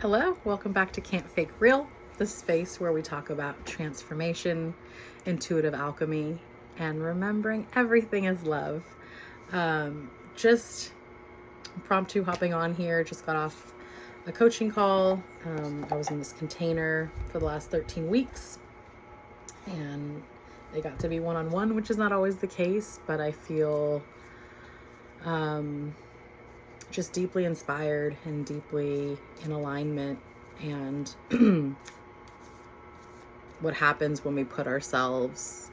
Hello, welcome back to Can't Fake Real, the space where we talk about transformation, intuitive alchemy, and remembering everything is love. Just impromptu hopping on here, just got off a coaching call. I was in this container for the last 13 weeks, and they got to be one-on-one, which is not always the case, but I feel just deeply inspired and deeply in alignment. And what happens when we put ourselves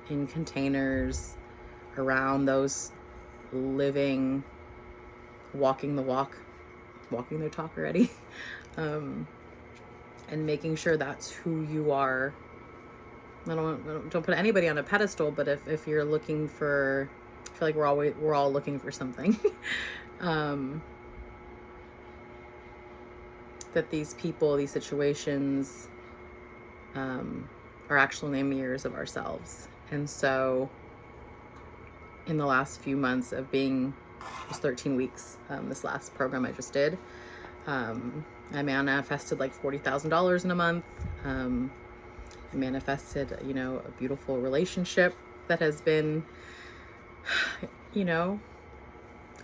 in containers around those living, walking the walk, walking their talk already, and making sure that's who you are. I don't put anybody on a pedestal, but if you're looking for, I feel like we're all looking for something. That these people, these situations, are actually mirrors of ourselves. And so in the last few months of being, it was 13 weeks, this last program I just did, I manifested like $40,000 in a month. I manifested, a beautiful relationship that has been,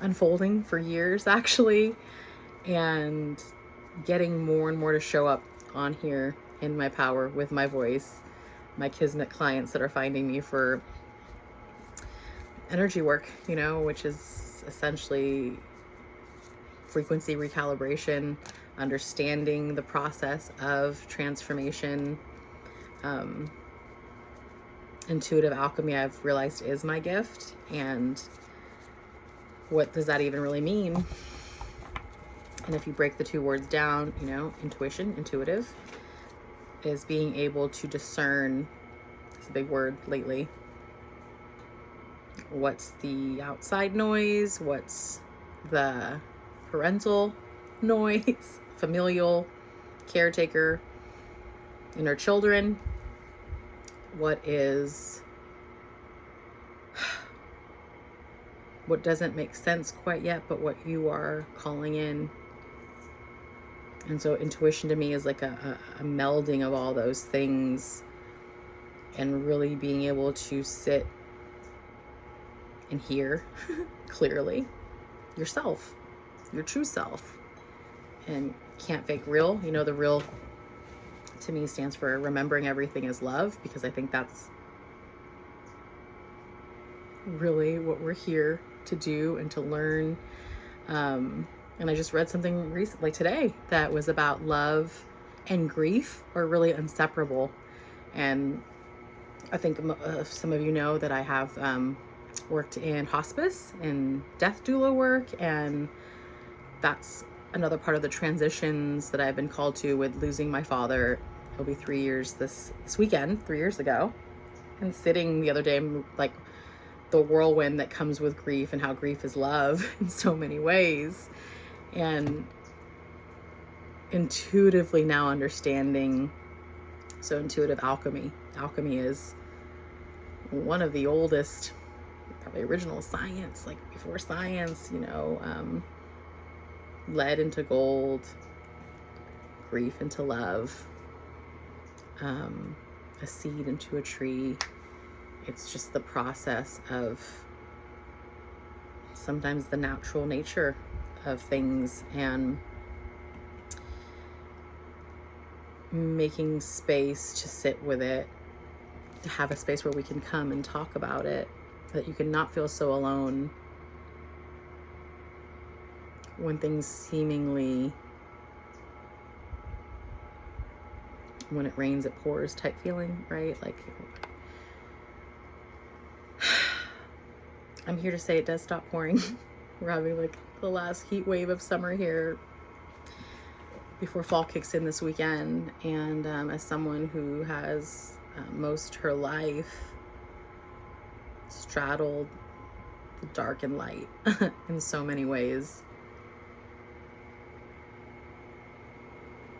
unfolding for years actually, and getting more and more to show up on here in my power with my voice, my kismet clients that are finding me for energy work, which is essentially frequency recalibration, understanding the process of transformation. Intuitive alchemy, I've realized, is my gift. And what does that even really mean? And if you break the two words down, intuition, intuitive, is being able to discern, it's a big word lately, what's the outside noise, what's the parental noise, familial, caretaker, inner children, what doesn't make sense quite yet, but what you are calling in. And so intuition to me is like a melding of all those things, and really being able to sit and hear clearly yourself, your true self. And can't fake real. The real to me stands for remembering everything is love, because I think that's really what we're here to do and to learn. And I just read something recently today that was about love and grief are really inseparable. And I think some of you know that I have worked in hospice and death doula work, and that's another part of the transitions that I've been called to with losing my father. It'll be 3 years this weekend, 3 years ago. And sitting the other day, like the whirlwind that comes with grief and how grief is love in so many ways. And intuitively now understanding, so intuitive alchemy. Alchemy is one of the oldest, probably original science, like before science, lead into gold, grief into love, a seed into a tree. It's just the process of sometimes the natural nature of things, and making space to sit with it, to have a space where we can come and talk about it, that you can not feel so alone when things seemingly, when it rains it pours type feeling, right? Like, I'm here to say it does stop pouring. We're having like the last heat wave of summer here before fall kicks in this weekend. And as someone who has most her life straddled the dark and light in so many ways,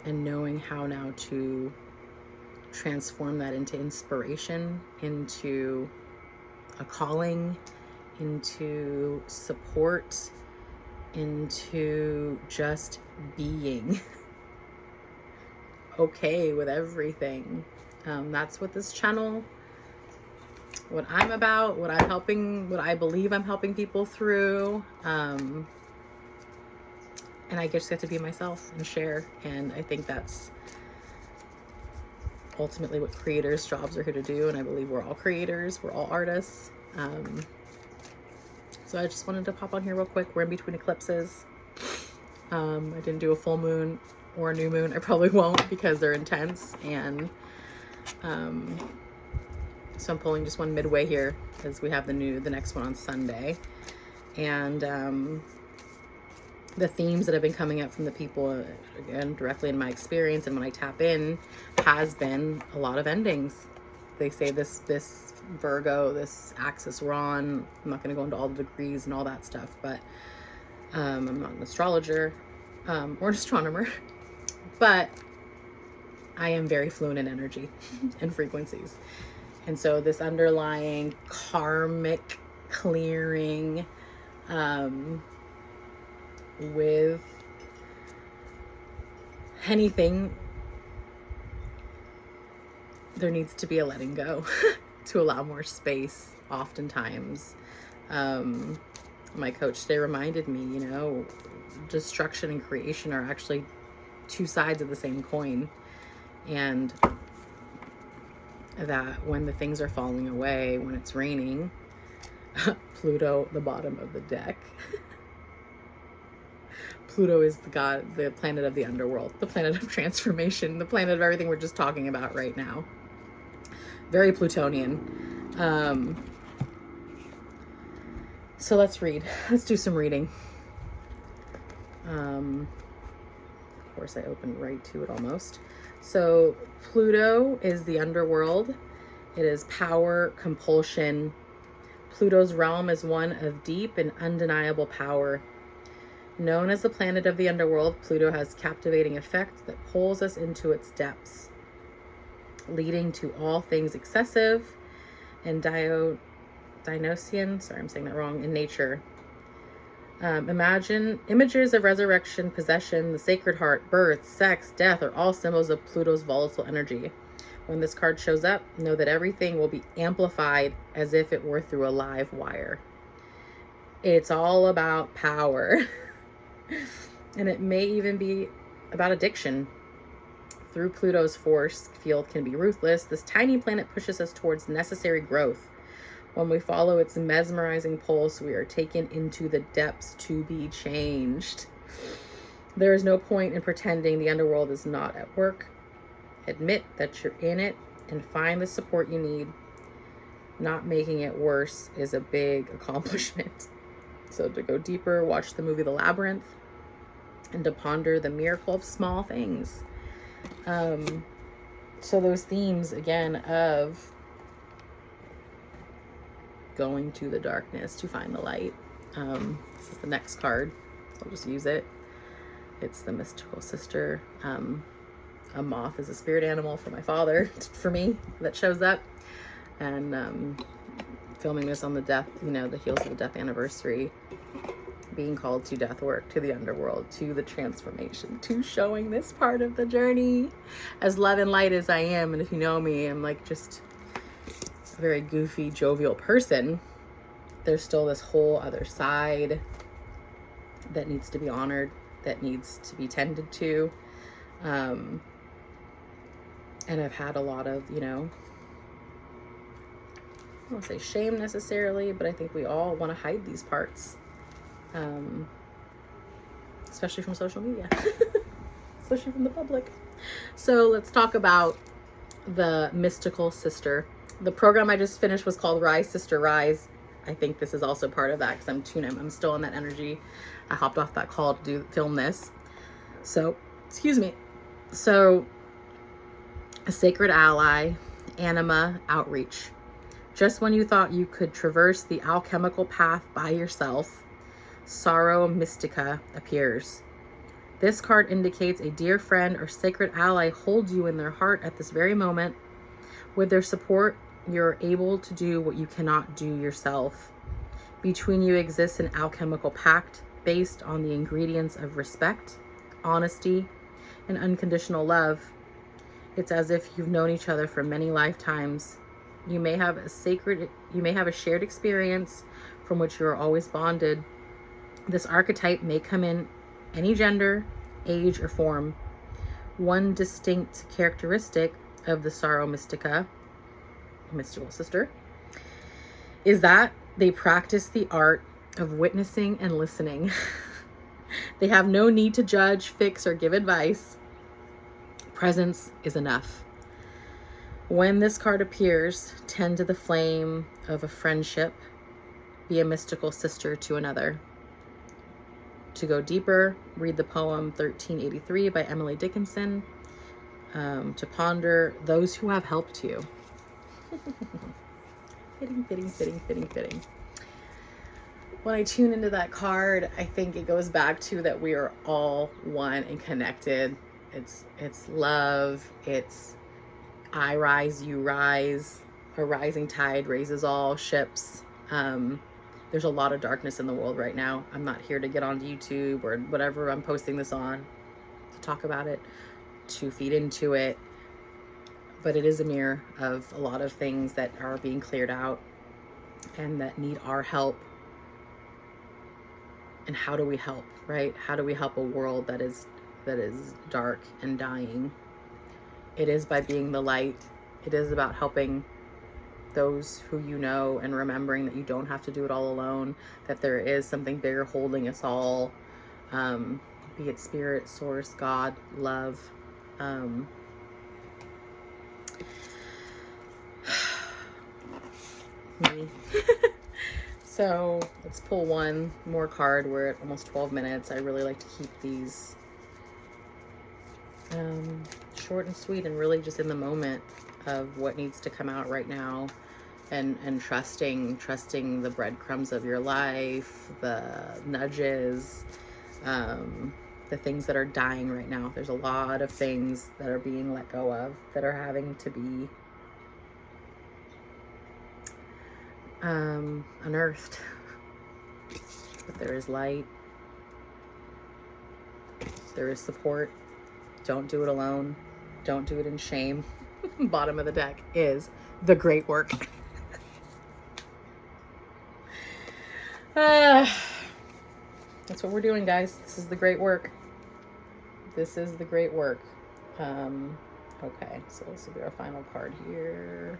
and knowing how now to transform that into inspiration, into a calling, into support, into just being okay with everything. That's what this channel, what I'm about, what I believe I'm helping people through. And I just get to be myself and share. And I think that's ultimately what creators' jobs are here to do. And I believe we're all creators, we're all artists. So I just wanted to pop on here real quick. We're in between eclipses. I didn't do a full moon or a new moon. I probably won't because they're intense. And so I'm pulling just one midway here because we have the next one on Sunday. And the themes that have been coming up from the people, again, directly in my experience and when I tap in, has been a lot of endings. They say this Virgo, this axis we're on, I'm not going to go into all the degrees and all that stuff, but I'm not an astrologer or an astronomer, but I am very fluent in energy and frequencies. And so this underlying karmic clearing with anything, there needs to be a letting go to allow more space. Oftentimes, my coach today reminded me, you know, destruction and creation are actually two sides of the same coin. And that when the things are falling away, when it's raining, Pluto, the bottom of the deck, Pluto is the planet of the underworld, the planet of transformation, the planet of everything we're just talking about right now. Very Plutonian. So let's read. Let's do some reading. Of course, I opened right to it almost. So Pluto is the underworld. It is power, compulsion. Pluto's realm is one of deep and undeniable power. Known as the planet of the underworld, Pluto has captivating effect that pulls us into its depths, leading to all things excessive and Dionysian, sorry, I'm saying that wrong, in nature. Imagine images of resurrection, possession, the sacred heart, birth, sex, death are all symbols of Pluto's volatile energy. When this card shows up, know that everything will be amplified as if it were through a live wire. It's all about power. And it may even be about addiction. Through Pluto's force field can be ruthless. This tiny planet pushes us towards necessary growth. When we follow its mesmerizing pulse, we are taken into the depths to be changed. There is no point in pretending the underworld is not at work. Admit that you're in it and find the support you need. Not making it worse is a big accomplishment. So to go deeper, watch the movie The Labyrinth and to ponder the miracle of small things. So those themes, again, of going to the darkness to find the light. This is the next card, so I'll just use it. It's the mystical sister. A moth is a spirit animal for my father, for me, that shows up. And filming this on the death, you know, the heels of the death anniversary, being called to death work, to the underworld, to the transformation, to showing this part of the journey. As love and light as I am, and if you know me, I'm like just a very goofy, jovial person. There's still this whole other side that needs to be honored, that needs to be tended to. And I've had a lot of, you know, I don't want to say shame necessarily, but I think we all want to hide these parts. Especially from social media, especially from the public. So let's talk about the mystical sister. The program I just finished was called Rise, Sister, Rise. I think this is also part of that because I'm still in that energy. I hopped off that call to film this. So, excuse me. So, a sacred ally, anima, outreach. Just when you thought you could traverse the alchemical path by yourself, Sorrow Mystica appears. This card indicates a dear friend or sacred ally holds you in their heart at this very moment. With their support, you're able to do what you cannot do yourself. Between you exists an alchemical pact based on the ingredients of respect, honesty, and unconditional love. It's as if you've known each other for many lifetimes. You may have a shared experience from which you are always bonded. This archetype may come in any gender, age, or form. One distinct characteristic of the Sorrow Mystica, mystical sister, is that they practice the art of witnessing and listening. They have no need to judge, fix, or give advice. Presence is enough. When this card appears, tend to the flame of a friendship. Be a mystical sister to another. To go deeper, read the poem 1383 by Emily Dickinson. To ponder those who have helped you. Fitting. When I tune into that card, I think it goes back to that we are all one and connected. It's love. It's I rise, you rise. A rising tide raises all ships. There's a lot of darkness in the world right now. I'm not here to get on YouTube or whatever I'm posting this on to talk about it, to feed into it. But it is a mirror of a lot of things that are being cleared out and that need our help. And how do we help, right? How do we help a world that is dark and dying? It is by being the light. It is about helping those who you know and remembering that you don't have to do it all alone, that there is something bigger holding us all, be it spirit, source, God, love. Me. So let's pull one more card. We're at almost 12 minutes. I really like to keep these short and sweet and really just in the moment of what needs to come out right now, and trusting the breadcrumbs of your life, the nudges, the things that are dying right now. There's a lot of things that are being let go of, that are having to be unearthed. But there is light. There is support. Don't do it alone. Don't do it in shame. Bottom of the deck is the great work. That's what we're doing, guys. This is the great work. This is the great work. Okay, so this will be our final card here.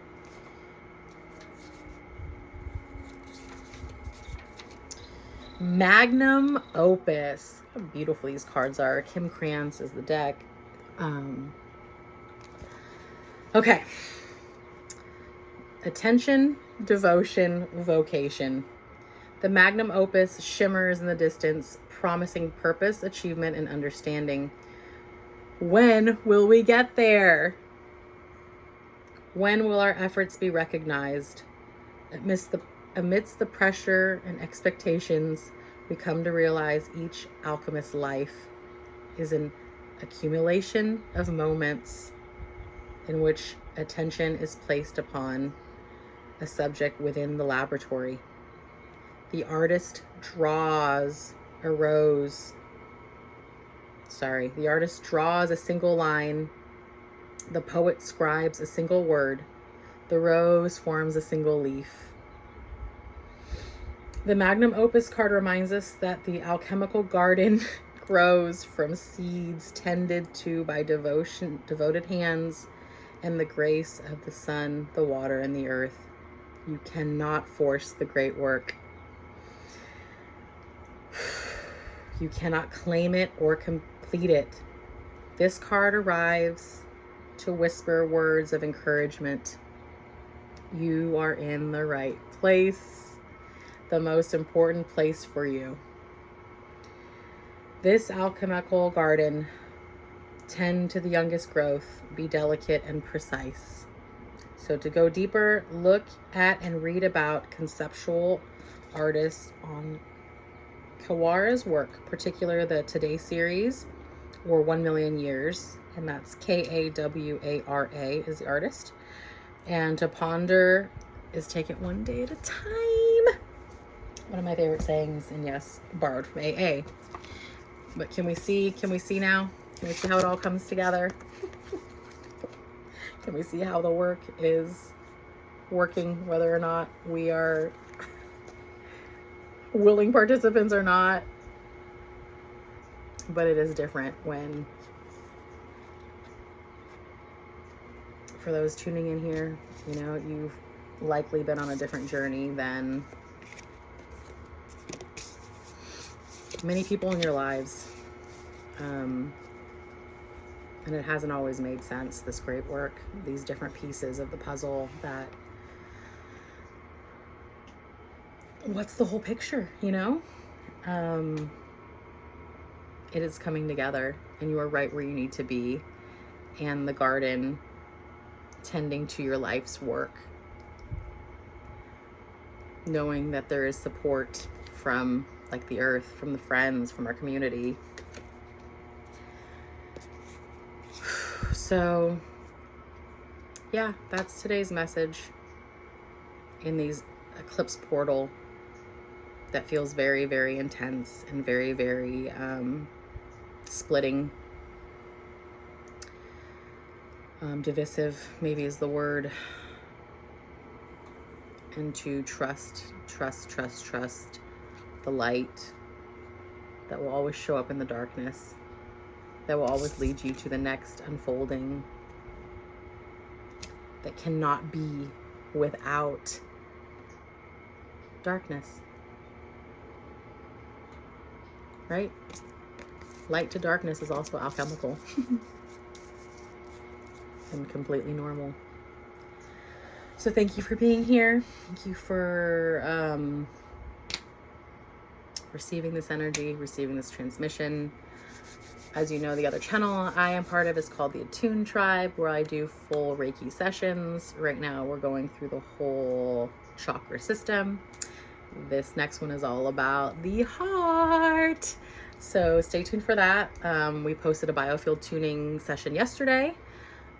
Magnum Opus. How beautiful these cards are. Kim Krantz is the deck. Okay. Attention, devotion, vocation. The Magnum Opus shimmers in the distance, promising purpose, achievement, and understanding. When will we get there? When will our efforts be recognized? Amidst the pressure and expectations, we come to realize each alchemist's life is an accumulation of moments in which attention is placed upon a subject within the laboratory. The artist draws a single line. The poet scribes a single word. The rose forms a single leaf. The Magnum Opus card reminds us that the alchemical garden grows from seeds tended to by devoted hands and the grace of the sun, the water, and the earth. You cannot force the great work. You cannot claim it or complete it. This card arrives to whisper words of encouragement. You are in the right place, the most important place for you. This alchemical garden, tend to the youngest growth, be delicate and precise. So to go deeper, look at and read about conceptual artists on Kawara's work, particularly the Today series or 1 Million Years, and that's Kawara is the artist. And to ponder is take it one day at a time. One of my favorite sayings, and yes, borrowed from AA. But can we see now? Can we see how it all comes together? Can we see how the work is working, whether or not we are willing participants or not? But it is different when, for those tuning in here, you know, you've likely been on a different journey than many people in your lives. And it hasn't always made sense, this great work, these different pieces of the puzzle that, what's the whole picture, you know? It is coming together, and you are right where you need to be, and the garden tending to your life's work, knowing that there is support from like the earth, from the friends, from our community. So yeah, that's today's message in these eclipse portal that feels very, very intense and very, very splitting. Divisive maybe is the word. And to trust the light that will always show up in the darkness, that will always lead you to the next unfolding, that cannot be without darkness, right? Light to darkness is also alchemical and completely normal. So thank you for being here. Thank you for receiving this energy, receiving this transmission. As you know, the other channel I am part of is called the Attune Tribe, where I do full Reiki sessions. Right now, we're going through the whole chakra system. This next one is all about the heart. So stay tuned for that. We posted a biofield tuning session yesterday.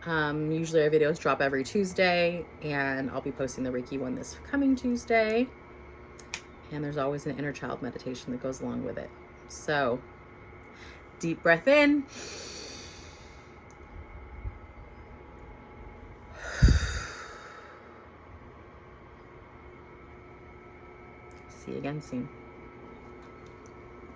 Usually our videos drop every Tuesday, and I'll be posting the Reiki one this coming Tuesday. And there's always an inner child meditation that goes along with it. So deep breath in. See you again soon.